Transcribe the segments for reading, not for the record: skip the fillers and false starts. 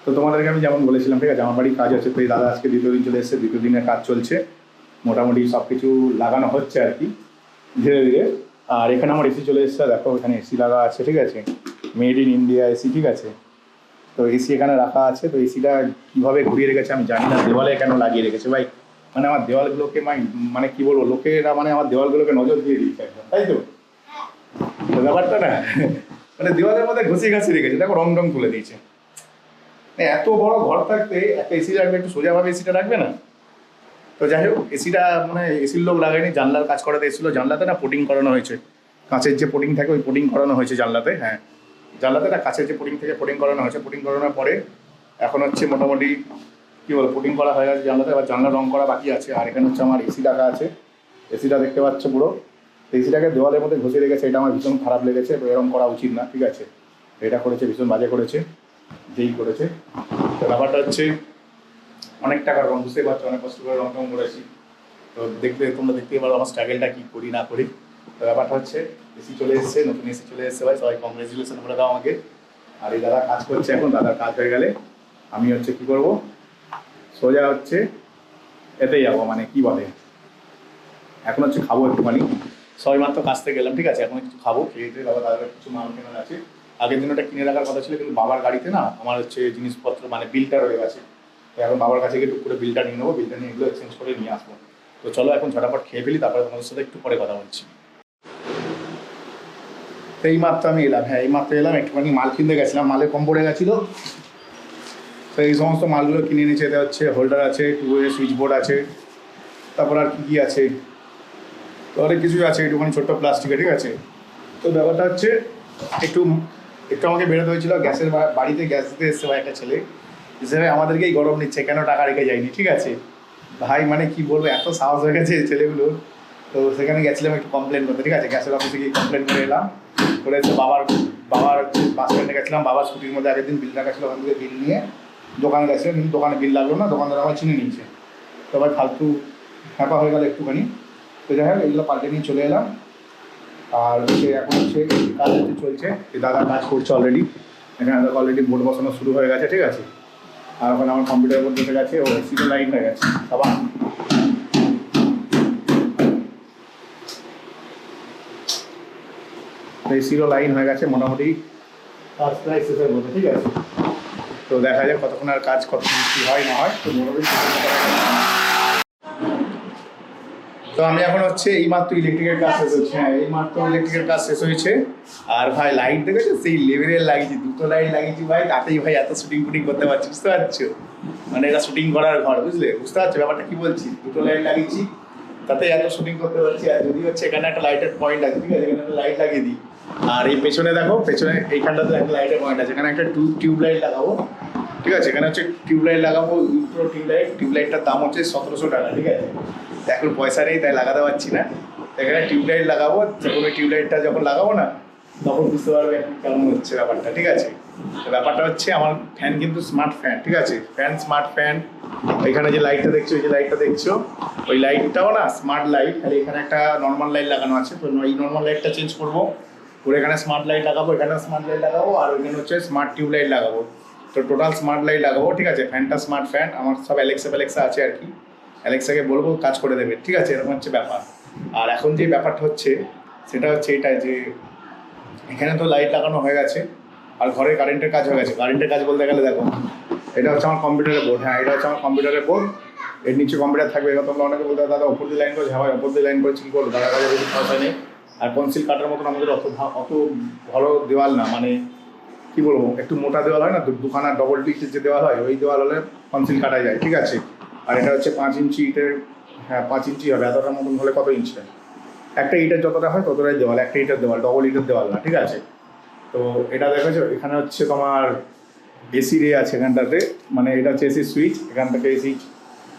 তো তোমাদেরকে আমি যেমন বলেছিলাম, ঠিক আছে, আমার বাড়ির কাজ আছে, তো এই দাদা আজকে দ্বিতীয় দিন চলে এসেছে, দ্বিতীয় দিনের কাজ চলছে, মোটামুটি সব কিছু লাগানো হচ্ছে আর কি ধীরে ধীরে। আর এখানে আমার এসি চলে এসেছে, দেখো এখানে এসি লাগা আছে, ঠিক আছে, মেড ইন ইন্ডিয়া এসি, ঠিক আছে। তো এসি এখানে রাখা আছে, তো এসিটা কীভাবে ঘুরিয়ে রেখেছে আমি জানি না, দেওয়ালে কেন লাগিয়ে রেখেছে ভাই, মানে আমার দেওয়ালগুলোকে মানে কি বলবো, লোকেরা মানে আমার দেওয়ালগুলোকে নজর দিয়ে দিয়েছে একদম, তাই তো ব্যাপারটা না মানে দেওয়ালের মধ্যে ঘষিয়ে ঘাসিয়ে রেখেছে, দেখো রং টং তুলে দিয়েছে। এত বড় ঘর থাকতে একটা এসি রাখবে, একটু সোজাভাবে এসিটা রাখবে না। তো যাই হোক, এসিটা মানে এসির লোক লাগায়নি, জানলার কাজ করাতে এসেছিলো, জানলাতে না পোটিং করানো হয়েছে, কাঁচের যে পোটিং থাকে ওই পোটিং করানো হয়েছে জানলাতে। হ্যাঁ, জানলাতে না কাঁচের যে পোটিং থেকে পোটিং করানো হয়েছে, পোটিং করানোর পরে এখন হচ্ছে মোটামুটি কী বলো পোটিং করা হয়ে গেছে জানলাতে, এবার জানলা রং করা বাকি আছে। আর এখানে হচ্ছে আমার এসি রাখা আছে, এসিটা দেখতে পাচ্ছ পুরো, এসিটাকে দেওয়ালের মধ্যে ঘষে রেখেছে, এটা আমার ভীষণ খারাপ লেগেছে, তো এরকম করা উচিত না, ঠিক আছে, এটা করেছে ভীষণ বাজে করেছে, যেই করেছে। তো ব্যাপারটা হচ্ছে অনেক টাকার রং, বুঝতে পারছো, অনেক কষ্ট করে রং টং করেছি, তো তোমরা দেখতে পারো আমার স্ট্রাগলটা কী করি না করি। তো ব্যাপারটা হচ্ছে এসি চলে এসছে, নতুন এসি চলে এসছে ভাই, সবাই কংগ্রেচুলেশন বলে দাও আমাকে। আর এই দাদা কাজ করছে এখন, দাদার কাজ হয়ে গেলে আমি হচ্ছে কী করবো, সোজা হচ্ছে এতেই যাবো, মানে কি বলে, এখন হচ্ছে খাবো একটুখানি, সবাই মাত্র কাজ থেকে গেলাম, ঠিক আছে, এখন কিছু খাবো, খেয়ে দিয়ে বাবা দাদার কিছু মাল কেনার আছে, আগের দিন ওটা কিনে রাখার কথা ছিল, কিন্তু বাবার গাড়িতে না আমার হচ্ছে জিনিসপত্র মানে বিলটা রয়ে গেছে, তো এখন বাবার কাছে গিয়ে টুক করে বিলটা নিয়ে নেবো, বিলটা নিয়ে এগুলো এক্সচেঞ্জ করে নিয়ে আসবো। তো চলো এখন ঝটাপট খেয়ে ফেলি, তারপরে তোমাদের সাথে একটু পরে কথা বলছি। তো এই মাত্র আমি এলাম, হ্যাঁ এই মাত্র এলাম, একটুখানি মাল কিনতে গেছিলাম, মালের কম পড়ে গেছিলো, তো এই সমস্ত মালগুলো কিনে নিয়েছে। এটা হচ্ছে হোল্ডার আছে, 2 ওয়ে সুইচ বোর্ড আছে, তারপর আর কী কী আছে, তো অনেক কিছুই আছে, একটুখানি ছোট্ট প্লাস্টিকে, ঠিক আছে। তো ব্যাপারটা হচ্ছে একটু একটু আমাকে বেরোতে হয়েছিল, গ্যাসের বাড়িতে গ্যাস দিতে এসছে ভাই একটা ছেলে, হিসেবে আমাদেরকেই গরম নিচ্ছে, কেন টাকা রেখে যায়নি, ঠিক আছে ভাই, মানে কি বলবো, এত সাহস হয়ে গেছে ছেলেগুলোর। তো সেখানে গেছিলাম একটু কমপ্লেন করতে, ঠিক আছে, গ্যাসের অফিসে গিয়ে কমপ্লেন করে এলাম, করে এসে বাবার বাস স্ট্যান্ডে গেছিলাম, বাবার স্কুটির মধ্যে আগের দিন বিল রাখা ছিল, ওখান থেকে বিল নিয়ে দোকানে গেছিলাম, কিন্তু দোকানে বিল লাগলো না, দোকানদার আমার চিনে নিয়েছে, তো ভাই ফালতু হ্যাপা হয়ে গেল একটুখানি। তো যাই হোক এগুলো পাল্টে নিয়ে চলে এলাম। আর হচ্ছে এখন হচ্ছে কাজ হচ্ছে চলছে, দাদা কাজ করছে অলরেডি, এখানে দেখো অলরেডি বোর্ড বসানো শুরু হয়ে গেছে, ঠিক আছে। আর ওখানে আমার কম্পিউটার বোর্ড বসে গেছে, ও এসিরও লাইন হয়ে গেছে, আবার এসিরও লাইন হয়ে গেছে, মোটামুটি কাজ প্রায় শেষের মধ্যে, ঠিক আছে। তো দেখা যাক কতক্ষণ আর কাজ কতক্ষণ কী হয় না হয়, তো মোটামুটি। তো আমি এখন হচ্ছে এই মাত্র ইলেকট্রিকের কাজ শেষ হচ্ছে, হ্যাঁ এই মাত্র ইলেকট্রিকের কাজ শেষ হয়েছে। আর ভাই লাইট দেখেছো, সেই লেভেলের লাগিয়েছি, 2টো লাইট লাগিয়েছি ভাই, তাতেই ভাই এত শুটিং ফুটিং করতে পারছি, বুঝতে পারছো, মানে এটা শুটিং করার ঘর, বুঝলে, বুঝতে পারছো ব্যাপারটা কি বলছি, 2টো লাইট লাগিয়েছি, তাতে এত শুটিং করতে পারছি। আর যদি হচ্ছে এখানে একটা লাইটের পয়েন্ট আছে, ঠিক আছে, এখানে একটা লাইট লাগিয়ে দিই, আর এই পেছনে দেখো, পেছনে এইখানটাতে একটা লাইটের পয়েন্ট আছে, এখানে একটা টিউব লাইট লাগাবো, ঠিক আছে, এখানে হচ্ছে টিউব লাইট লাগাবো, দুটো টিউব লাইটটার দাম হচ্ছে 1700 টাকা, ঠিক আছে, এখন পয়সা নেই তাই লাগাতে পারছি না, এখানে টিউবলাইট লাগাবো, যখন ওই টিউবলাইটটা যখন লাগাবো না তখন বুঝতে পারবে কেমন হচ্ছে ব্যাপারটা, ঠিক আছে। তো ব্যাপারটা হচ্ছে আমার ফ্যান কিন্তু স্মার্ট ফ্যান, ঠিক আছে, ফ্যান স্মার্ট ফ্যান, এখানে যে লাইটটা দেখছো, ওই যে লাইটটা দেখছো, ওই লাইটটাও না স্মার্ট লাইট, আর এখানে একটা নর্মাল লাইট লাগানো আছে, তো এই নর্মাল লাইটটা চেঞ্জ করবো, পুরো এখানে স্মার্ট লাইট লাগাবো, এখানে স্মার্ট লাইট লাগাবো, আর ওইখানে হচ্ছে স্মার্ট টিউবলাইট লাগাবো, তো টোটাল স্মার্ট লাইট লাগাবো, ঠিক আছে। ফ্যানটা স্মার্ট ফ্যান, আমার সব অ্যালেক্সা আছে আর কি, অ্যালেক্সাকে বলবো কাজ করে দেবে, ঠিক আছে, এরকম হচ্ছে ব্যাপার। আর এখন যে ব্যাপারটা হচ্ছে সেটা হচ্ছে এটাই যে এখানে তো লাইট লাগানো হয়ে গেছে, আর ঘরে কারেন্টের কাজ হয়ে গেছে। কারেন্টের কাজ বলতে গেলে দেখো, এটা হচ্ছে আমার কম্পিউটারের বোর্ড, হ্যাঁ এটা হচ্ছে আমার কম্পিউটারের বোর্ড, এর নিচে কম্পিউটার থাকবে, এবার তোমরা অনেকে বলতে দাদা ওপর দিয়ে লাইন করেছে, হ্যাঁ ওপর দিয়ে লাইন করেছি, কী করবো, দাদা কাজে বেশি খরচা নেই, আর কনসিল কাটার মতন আমাদের অত ভালো দেওয়াল না, মানে কী বলবো, একটু মোটা দেওয়াল হয় না, দুখানা ডবল ডিক্সের যে দেওয়াল হয়, ওই দেওয়াল হলে কনসিল কাটা যায়, ঠিক আছে। আর এটা হচ্ছে 5 ইঞ্চি ইটের, হ্যাঁ 5 ইঞ্চি হবে, এতটার মতন হলে কত ইঞ্চি হয়, একটা ইটের যতটা হয় ততটাই দেওয়াল, একটা ইটের দেওয়াল, ডবল ইটের দেওয়াল না, ঠিক আছে। তো এটা দেখেছো, এখানে হচ্ছে তোমার এসি রে আছে এখানটাতে, মানে এটা হচ্ছে এসি সুইচ, এখান থেকে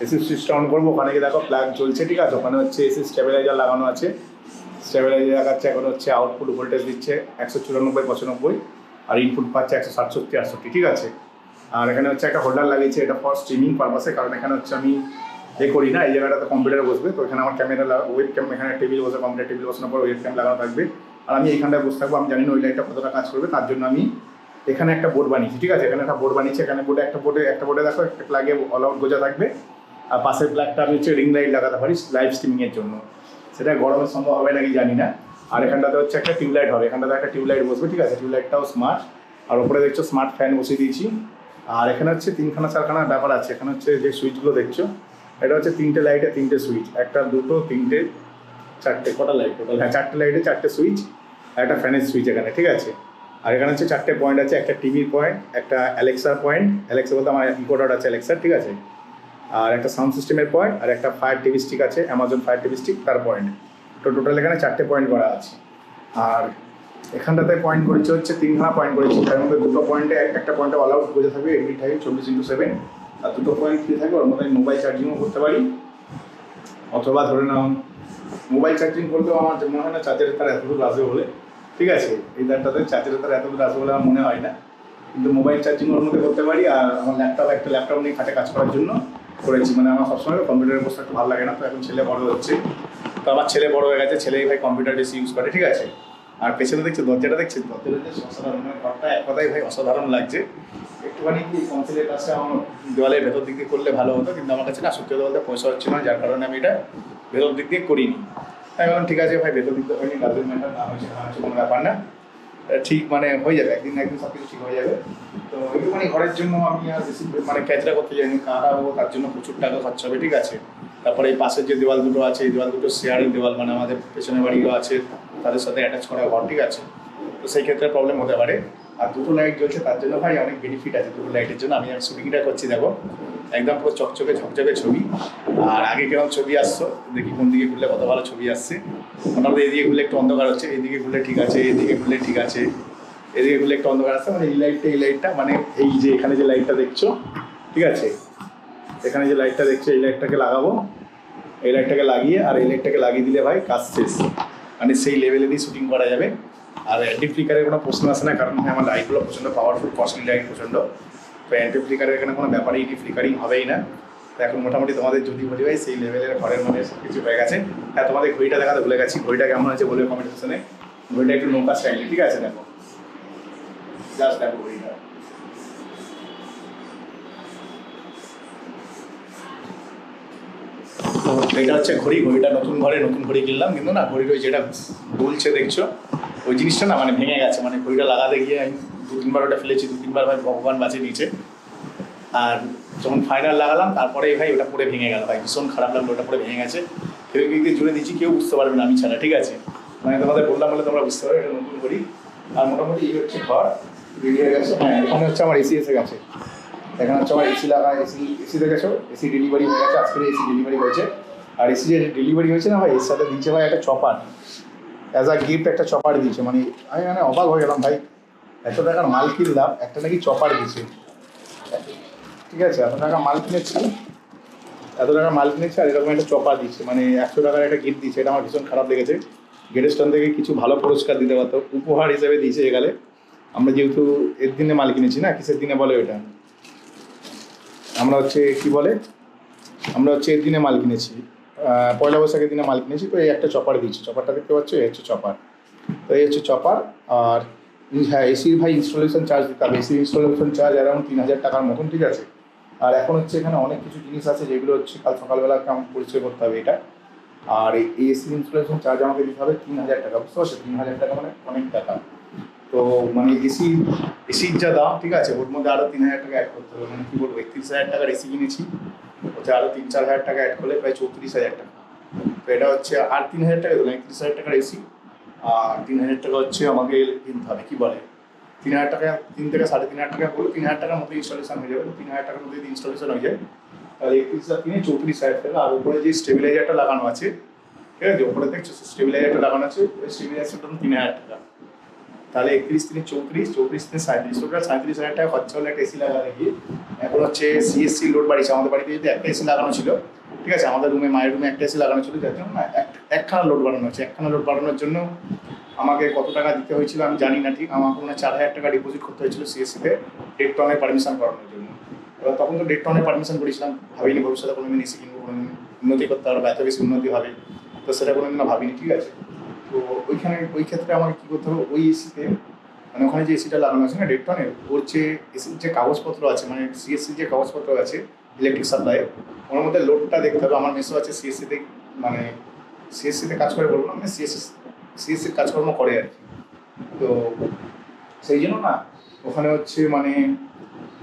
এসি সুইচটা অন করবো, ওখানে গিয়ে দেখো প্লাগ জ্বলছে, ঠিক আছে, ওখানে হচ্ছে এসি স্টেবিলাইজার লাগানো আছে, স্টেবিলাইজার লাগাচ্ছে, এখন হচ্ছে আউটপুট ভোল্টেজ দিচ্ছে 194 95, আর ইনপুট পাচ্ছে 167 68, ঠিক আছে। আর এখানে হচ্ছে একটা হোল্ডার লাগিয়েছে, এটা ফর স্ট্রিমিং পারপাসে, কারণ এখানে হচ্ছে আমি করি না, এই জায়গাটাতে কম্পিউটার বসবে, তো এখানে আমার ক্যামেরা ওয়েব ক্যাম, এখানে টেবিল বসে, কম্পিউটার টেবিল বসানোর পর ওয়েব ক্যাম লাগানো থাকবে, আর আমি এইখানটায় বসে থাকবো, আমি জানি না ওই লাইটটা কতটা কাজ করবে, তার জন্য আমি এখানে একটা বোর্ড বানিয়েছি, ঠিক আছে, এখানে একটা বোর্ড বানিয়েছি, এখানে একটা বোর্ডে দেখো একটা প্লাগে অল আউট গোজা থাকবে, আর পাশের প্লাগটা আমি হচ্ছে রিং লাইট লাগাতে পারি লাইভ স্ট্রিমিংয়ের জন্য, সেটা গরমের সম্ভব হবে নাকি জানি না। আর এখানটাতে হচ্ছে একটা টিউবলাইট হবে, এখানটাতে একটা টিউবলাইট বসবে, ঠিক আছে, টিউবলাইটটাও স্মার্ট। আর ওপরে দেখছো স্মার্ট ফ্যান বসিয়ে দিয়েছি। আর এখানে হচ্ছে 3খানা 4খানা ব্যাপার আছে, এখানে হচ্ছে যে সুইচগুলো দেখছো এটা হচ্ছে 3টে লাইটে 3টে সুইচ, একটা দুটো তিনটে চারটে, কটা লাইট টোটাল, হ্যাঁ 4টে লাইটে 4টে সুইচ, আর একটা ফ্যানের সুইচ এখানে, ঠিক আছে। আর এখানে হচ্ছে 4টে পয়েন্ট আছে, একটা টিভির পয়েন্ট, একটা অ্যালেক্সার পয়েন্ট, অ্যালেক্সা বলতে আমার ইকোডট আছে অ্যালেক্সার, ঠিক আছে, আর একটা সাউন্ড সিস্টেমের পয়েন্ট, আর একটা ফায়ার টিভি স্টিক আছে, অ্যামাজন ফায়ার টিভি স্টিক তার পয়েন্ট। তো টোটাল এখানে 4টে পয়েন্ট করা আছে। আর এখানটাতে পয়েন্ট করেছি হচ্ছে 3খানা পয়েন্ট করেছি, তার মধ্যে দুটো পয়েন্টে একটা পয়েন্টে অল আউট বোঝা থাকবে এভরি টাইম 24x7, আর দুটো পয়েন্ট ফ্রি থাকবে, ওর মধ্যে মোবাইল চার্জিংও করতে পারি, অথবা ধরে নাও মোবাইল চার্জিং করলেও আমার মনে হয় না চার্জারের তার এতদূর আসবে বলে, ঠিক আছে, এই তারটাতে চার্জারের তার এতদূর আসবে বলে আমার মনে হয় না, কিন্তু মোবাইল চার্জিং ওর মধ্যে করতে পারি। আর আমার একটা ল্যাপটপ নিয়ে খাটে কাজ করার জন্য করেছি, মানে আমার সবসময় কম্পিউটারের বসে একটু ভালো লাগে না, তো এখন ছেলে বড় হচ্ছে, তো আমার ছেলে বড় হয়ে গেছে, ছেলেই ভাই কম্পিউটার বেশি ইউজ করে, ঠিক আছে। আর পেছনে দেখছি দরজাটা দেখছি, দরজাটা অসাধারণ, মানে ঘরটা এক কথাই ভাই অসাধারণ লাগছে। একটুখানি কি কনসিলের কাজটা আমার দেওয়ালের ভেতর দিক দিয়ে করলে ভালো হতো, কিন্তু আমার কাছে না সত্যি কথা বলতে পয়সা হচ্ছে না, যার কারণে আমি এটা ভেতর দিক দিয়ে করিনি। এখন ঠিক আছে ভাই, ভেতর দিক দিয়ে হয়নি, ডাবল ম্যাটার না হয়েছে কোনো ব্যাপার না, ঠিক মানে হয়ে যাবে, একদিন না একদিন সব কিছু ঠিক হয়ে যাবে। তো একটুখানি ঘরের জন্য আমি আর বেশি মানে ক্যাচরা করতে যাইনি, কাটাবো তার জন্য প্রচুর টাকা খরচা হবে, ঠিক আছে। তারপরে এই পাশের যে দেওয়াল দুটো আছে, এই দেওয়াল দুটো শেয়ারিং দেওয়াল, মানে আমাদের পেছনের বাড়িও আছে তাদের সাথে অ্যাটাচ করা ঘর, ঠিক আছে, তো সেই ক্ষেত্রে প্রবলেম হতে পারে। আর দুটো লাইট জ্বলছে তার জন্য ভাই অনেক বেনিফিট আছে দুটো লাইটের জন্য। আমি আর শুটিংটা করছি দেখো, একদম পুরো চকচকে ঝকঝকে ছবি। আর আগে কেমন ছবি আসছো দেখি, কোন দিকে ঘুরলে কত ভালো ছবি আসছে। মোটামুটি এদিকে ঘুরলে একটু অন্ধকার হচ্ছে, এদিকে ঘুরলে ঠিক আছে, এদিকে ঘুরলে ঠিক আছে, এদিকে ঘুরলে একটু অন্ধকার আসছে, মানে এই লাইটটা মানে এই যে এখানে যে লাইটটা দেখছো, ঠিক আছে, এখানে যে লাইটটা দেখছো এই লাইটটাকে লাগাবো, এই লাইটটাকে লাগিয়ে আর এই লাইটটাকে লাগিয়ে দিলে ভাই কাজ শেষ, মানে সেই লেভেলেরই শুটিং করা যাবে। আর অ্যান্টি ফ্লিকারের কোনো প্রশ্ন আসে না, কারণ আমার লাইটগুলো প্রচণ্ড পাওয়ারফুল, কস্টলি লাইট প্রচণ্ড, তো অ্যান্টি ফ্লিকারের এখানে কোনো ব্যাপারই নেই, ফ্লিকারিং হবেই না। তো এখন মোটামুটি তোমাদের যদি বলি ভাই সেই লেভেলের ঘরের মানে সব কিছু হয়ে গেছে। হ্যাঁ, তোমাদের ঘড়িটা দেখাতে ভুলে গেছি, ঘড়িটা কেমন আছে বলে কমেন্ট সেকশনে। ঘড়িটা একটু নৌকা স্টাইলে, ঠিক আছে, দেখো জাস্ট দেখো ঘড়িটা, তো এটা হচ্ছে ঘড়িটা নতুন ঘরে নতুন ঘড়ি কিনলাম, কিন্তু না ঘড়ির ওই যেটা দুলছে দেখছো ওই জিনিসটা না মানে ভেঙে গেছে, মানে ঘড়িটা লাগাতে গিয়ে আমি 2-3বার ওটা ফেলেছি, 2-3বার ভাই ভগবান বাঁচিয়ে নিয়েছে। আর যখন ফাইনাল লাগালাম তারপরে ভাই ওটা পুরো ভেঙে গেল ভাই, ভীষণ খারাপ লাগলো, ওটা পুরো ভেঙে গেছে। কেউ কেউ জুড়ে দিচ্ছি, কেউ বুঝতে পারবে না আমি ছাড়া, ঠিক আছে, মানে তোমাদের বললাম বলে তোমরা বুঝতে পারবে এটা নতুন ঘড়ি। আর মোটামুটি এই হচ্ছে ঘর রেডি হয়ে গেছে। হ্যাঁ, এখানে হচ্ছে আমার এসি এসে গেছে, এখানে হচ্ছে আমার এসি লাগা, এসি দেখেছো, এসি ডেলিভারি হয়ে গেছে, আজকে এসি ডেলিভারি হয়েছে। আর এসি যে ডেলিভারি হয়েছে না ভাই, এর সাথে দিচ্ছে ভাই একটা চপার, অ্যাজ আ গিফট একটা চপার দিয়েছে, মানে আমি মানে অবাক হয়ে গেলাম ভাই, এত টাকার মাল কিনলাম একটা নাকি চপার দিচ্ছে, ঠিক আছে, এত টাকা মাল কিনেছি আর এরকম একটা চপার দিচ্ছে, মানে 100 টাকার একটা গিফট দিচ্ছে, এটা আমার ভীষণ খারাপ লেগেছে। গেটের স্ট্যান্ড থেকে কিছু ভালো পুরস্কার দিতে পারতো, উপহার হিসেবে দিয়েছে এখানে। আমরা যেহেতু এর দিনে মাল কিনেছি না, কিসের দিনে বলে ওটা, আমরা হচ্ছে কি বলে, আমরা হচ্ছে এর দিনে মাল কিনেছি, পয়লা বৈশাখের দিনে মাল কিনেছি, তো এই একটা চপার দিচ্ছি, চপারটা দেখতে পাচ্ছ, এই হচ্ছে চপার, তো এই হচ্ছে চপার। আর হ্যাঁ, এসির ভাই ইনস্টলেশন চার্জ দিতে হবে, এসির ইনস্টলেশন চার্জ অ্যারাউন্ড 3000 টাকার মতন, ঠিক আছে। আর এখন হচ্ছে এখানে অনেক কিছু জিনিস আছে যেগুলো হচ্ছে কাল সকালবেলা আমাকে পরিচয় করতে হবে এটা। আর এই এসির ইনস্টলেশন চার্জ আমাকে দিতে হবে 3000 টাকা, বুঝতে পারছো, 3000 টাকা মানে অনেক টাকা। তো মানে এসির যা দাম, ঠিক আছে, ওর মধ্যে আরও 3000 টাকা অ্যাড করতে হবে, মানে কী বলবো, 31,000 টাকার এসি কিনেছি, ওতে আরও 3-4 হাজার টাকা অ্যাড করলে প্রায় 34,000 টাকা। তো এটা হচ্ছে আর 3000 টাকা দেবো, 31,000 টাকার এসি, আর 3000 টাকা হচ্ছে আমাকে কিনতে হবে, কী বলে, 3000 টাকা, 3 থেকে 3,500 টাকা করলে 3000 টাকার মধ্যে ইনস্টলেশন হয়ে যাবে। 3000 টাকার মধ্যে যদি ইনস্টলেশন হয়ে যায় তাহলে 31,000 কিনে 34,000 টাকা। আর উপরে যে স্টেবিলাইজারটা লাগানো আছে, ঠিক আছে, উপরে দেখছো স্টেবিলাইজারটা লাগানো আছে, ওই স্টেবিলাইজারটা 3,000 টাকা, তাহলে 31 থেকে 34, 34 থেকে 37, টোটাল 37,000 টাকা খরচা হলো একটা এসি লাগাতে গিয়ে। এখন হচ্ছে সিএসসি লোড বাড়িয়েছে, আমাদের বাড়িতে যদি একটা এসি লাগানো ছিল, ঠিক আছে, আমাদের রুমে মায়ের রুমে একটা এসি লাগানো ছিল, যার জন্য না একখানা লোড বাড়ানো হচ্ছে, একখানা লোড বাড়ানোর জন্য আমাকে কত টাকা দিতে হয়েছিল আমি জানি না ঠিক, আমাকে মনে হয় 4,000 টাকা ডিপোজিট করতে হয়েছিল সিএসসিতে 1.5 টনের পারমিশন করানোর জন্য। এবার তখন তো 1.5 টনের পারমিশন করেছিলাম, ভাবিনি ভবিষ্যতে কোনোদিন এসি কিনবো, কোনোদিন উন্নতি করতে পারবো, এত বেশি উন্নতি হবে, তো সেটা কোনোদিনও ভাবিনি, ঠিক আছে। তো ওই ক্ষেত্রে আমাকে কী করতে হবে, ওই এসিতে মানে ওখানে যে এসিটা লাগানো আছে না ডেটটনের, ওর যে এসির যে কাগজপত্র আছে, মানে সিএসসি যে কাগজপত্র আছে ইলেকট্রিক সাপ্লাইয়ের, ওর মধ্যে লোডটা দেখতে হবে। আমার মেসো আছে সিএসসিতে, মানে সিএসসিতে কাজ করে বলবো না, মানে সিএসসির কাজকর্ম করে আর কি। তো সেই জন্য না ওখানে হচ্ছে মানে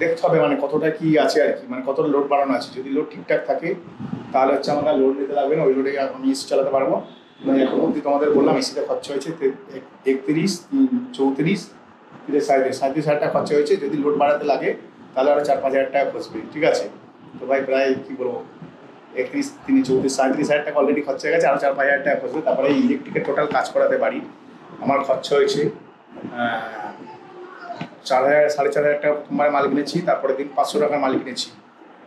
দেখতে হবে মানে কতটা কি আছে আর কি, মানে কতটা লোড বাড়ানো আছে। যদি লোড ঠিকঠাক থাকে তাহলে হচ্ছে আমাকে লোড নিতে লাগবে না, ওই লোডে আমি এসি চালাতে পারবো। মানে এখন অবধি তোমাদের বললাম এসিতে খরচা হয়েছে 31, 34, 37,500 টাকা খরচা হয়েছে। যদি লোড বাড়াতে লাগে তাহলে আরও 4-5 হাজার টাকা খসবে, ঠিক আছে। তো ভাই প্রায় কী বলবো 31, 3, 34, 37,500 টাকা অলরেডি খরচা হয়ে গেছে, আরও 4-5 হাজার টাকা খসবে। তারপরে এই ইলেকট্রিকের টোটাল কাজ করাতে বাড়ি আমার খরচা হয়েছে 4,000, 4,500 টাকা প্রথমবার মাল কিনেছি, তারপরে দিন 500 টাকার মাল কিনেছি,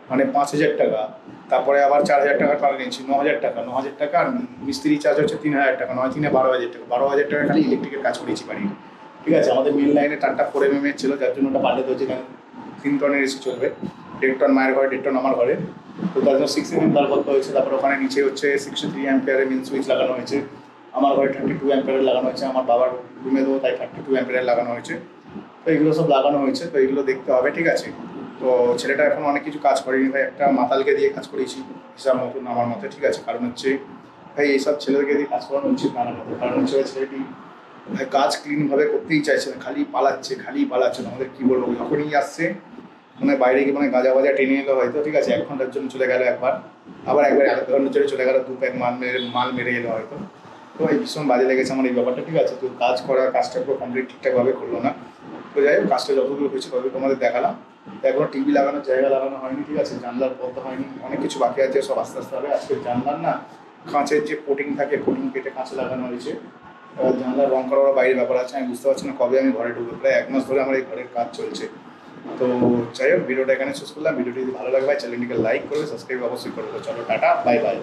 মানে 5,000 টাকা। তারপরে আবার 4,000 টাকার মাল কিনেছি, 9,000 টাকা। 9,000 টাকা আর মিস্ত্রি চার্জ হচ্ছে 3,000 টাকা, 9-3 12,000 টাকা। 12,000 টাকা খালি ইলেকট্রিকের কাজ করেছি বাড়ি, ঠিক আছে। আমাদের মেন লাইনে টানটা 4 mm ছিল, যার জন্য ওটা পাল্টে হচ্ছে, কারণ 3 টনের এসি চলবে। 1.5 টন মায়ের ঘরে, 1.5 টন আমার ঘরে। তো তার জন্য 6 mm তার করতে হয়েছে। তারপর ওখানে নিচে হচ্ছে 63 অ্যাম্পিয়ারের মেন সুইচ লাগানো হয়েছে। আমার ঘরে 32 অ্যাম্পিয়ারের লাগানো হয়েছে, আমার বাবার রুমে দেবো তাই 32 অ্যাম্পিয়ারের লাগানো হয়েছে। তো এগুলো সব লাগানো হয়েছে, তো এগুলো দেখতে হবে, ঠিক আছে। তো ছেলেটা এখন অনেক কিছু কাজ করেনি ভাই, একটা মাতালকে দিয়ে কাজ করেছি হিসাব মতন আমার মতে, ঠিক আছে। কারণ হচ্ছে ভাই এইসব ছেলেদেরকে দিয়ে কাজ করানো উচিত না আমার মতে। কারণ হচ্ছে ছেলেটি ভাই কাজ ক্লিনভাবে করতেই চাইছে না, খালি পালাচ্ছে। আমাদের কী বলবো, যখনই আসছে মানে বাইরে গিয়ে মানে গাঁজা বাজা টেনে এলো হয়তো, ঠিক আছে, 1 ঘন্টার জন্য চলে গেলো একবার, আবার একবার 1 ঘন্টার জন্য চলে গেলো, 2 প্যাক মাল মেরে এলো হয়তো। তো এই ভীষণ বাজে লেগেছে আমার এই ব্যাপারটা, ঠিক আছে। তো কাজটা পুরো কমপ্লিট ঠিকঠাকভাবে করলো না। তো যাই হোক, কাজটা যতদূর হয়েছে ততদূর তোমাদের দেখালাম। তো এখনো টিভি লাগানোর জায়গা লাগানো হয়নি, ঠিক আছে, জানলার পর্দা হয়নি, অনেক কিছু বাকি আছে, সব আস্তে আস্তে হবে। আজকে জানলার না কাঁচের যে কোটিং থাকে, কোটিং কেটে কাঁচে লাগানো হয়েছে। জানলার রং করার বাইরের ব্যাপার আছে, আমি বুঝতে পারছি না কবে আমি ঘরে ঢুকবো। প্রায় 1 মাস ধরে আমার এই ঘরের কাজ চলছে। তো যাই হোক, ভিডিওটা এখানে শেষ করলাম। ভিডিওটি যদি ভালো লাগে ভাই চ্যানেলটিকে লাইক করবে, সাবস্ক্রাইব অবশ্যই করবে। চলো টাটা, বাই বাই।